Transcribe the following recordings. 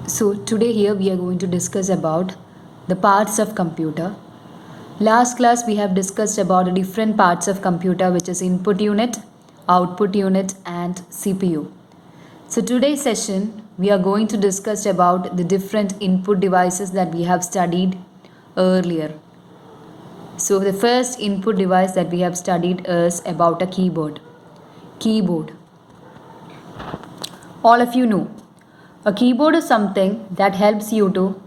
So today here we are going to discuss about the parts of computer. Last class we have discussed about the different parts of computer, which is input unit, output unit and CPU. So today's session we are going to discuss about the different input devices that we have studied earlier. So the first input device that we have studied is about a keyboard. Keyboard. All of you know a keyboard is something that helps you to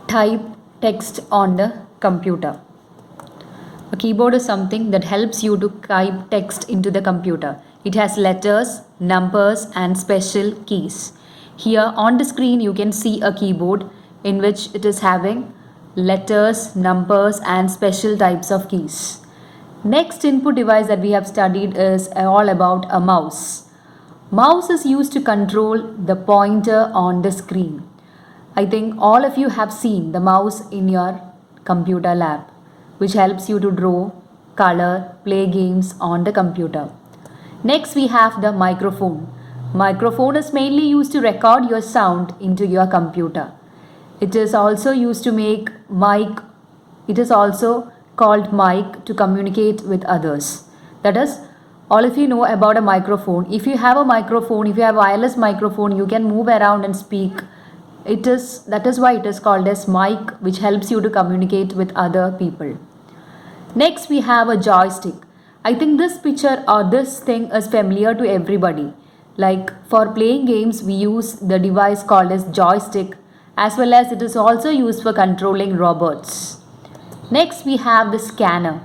type text on the computer. A keyboard is something that helps you to type text into the computer. It has letters, numbers and special keys. Here on the screen you can see a keyboard in which it is having letters, numbers and special types of keys. Next input device that we have studied is all about a mouse. Mouse is used to control the pointer on the screen. I think all of you have seen the mouse in your computer lab, which helps you to draw, color, play games on the computer. Next we have the microphone. Microphone is mainly used to record your sound into your computer. It is also used to make mic. It is also called mic to communicate with others. That is, all of you know about a microphone. If you have a microphone, if you have a wireless microphone, you can move around and speak. That is why it is called as mic, which helps you to communicate with other people. Next we have a joystick. I think this picture or this thing is familiar to everybody. Like for playing games, we use the device called as joystick, as well as it is also used for controlling robots. Next we have the scanner.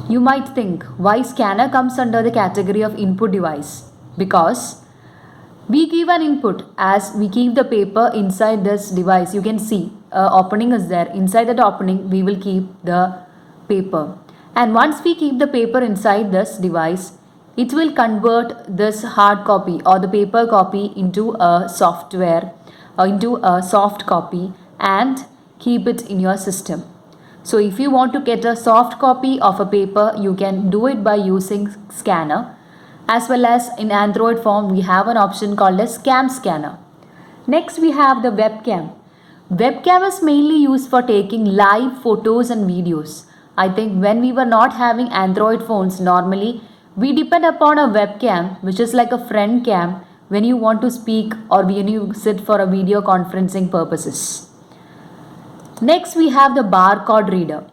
You might think why scanner comes under the category of input device, because we give an input as we keep the paper inside this device. You can see opening is there. Inside that opening we will keep the paper, and once we keep the paper inside this device, it will convert this hard copy or the paper copy into a software or into a soft copy and keep it in your system. So if you want to get a soft copy of a paper, you can do it by using scanner, as well as in Android form we have an option called as cam scanner. Next we have the webcam. Webcam is mainly used for taking live photos and videos. I think when we were not having Android phones, normally we depend upon a webcam, which is like a friend cam, when you want to speak or when you sit for a video conferencing purposes. Next we have the barcode reader.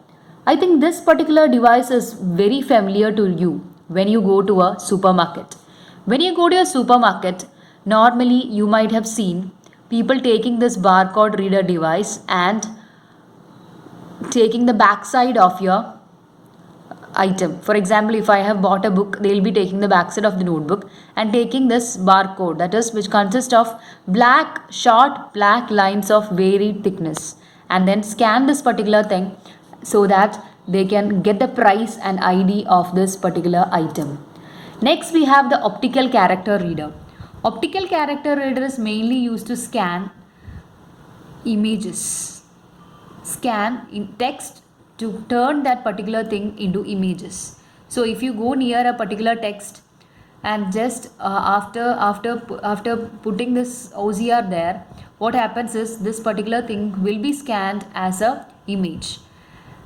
I think this particular device is very familiar to you when you go to a supermarket. When you go to a supermarket, normally you might have seen people taking this barcode reader device and taking the backside of your item. For example, if I have bought a book, they will be taking the backside of the notebook and taking this barcode, that is, which consists of short black lines of varied thickness, and then scan this particular thing so that they can get the price and ID of this particular item. Next we have the optical character reader. Optical character reader is mainly used to scan images, scan in text to turn that particular thing into images. So if you go near a particular text and just after putting this OCR there, what happens is this particular thing will be scanned as a image,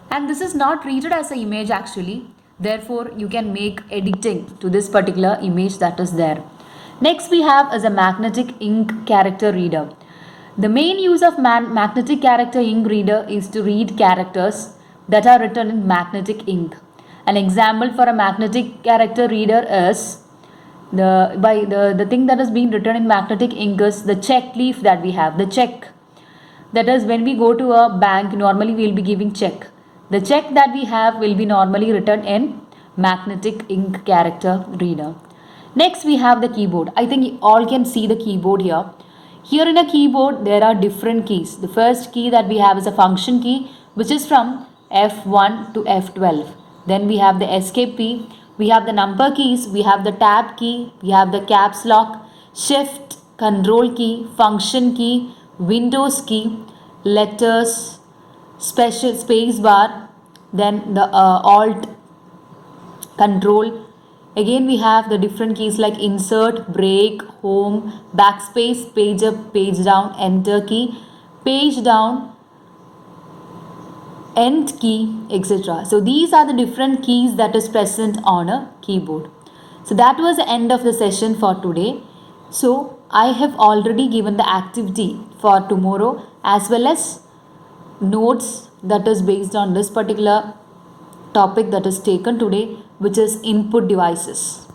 and this is not treated as an image actually. Therefore you can make editing to this particular image that is there. Next we have as a magnetic ink character reader. The main use of magnetic character ink reader is to read characters that are written in magnetic ink. An example for a magnetic character reader is the thing that is being written in magnetic ink is the check leaf that we have, the check. That is, when we go to a bank, normally we will be giving check. The check that we have will be normally written in magnetic ink character reader. Next we have the keyboard. I think you all can see the keyboard here. Here in a keyboard there are different keys. The first key that we have is a function key, which is from F1 to F12. Then we have the escape key. We have the number keys, we have the tab key, we have the caps lock, shift, control key, function key, Windows key, letters, special space bar, then the alt, control, Again, we have the different keys like insert, break, home, backspace, page up, page down, enter key, page down, end key, etc. So these are the different keys that is present on a keyboard. So that was the end of the session for today. So I have already given the activity for tomorrow as well as notes that is based on this particular topic that is taken today, which is input devices.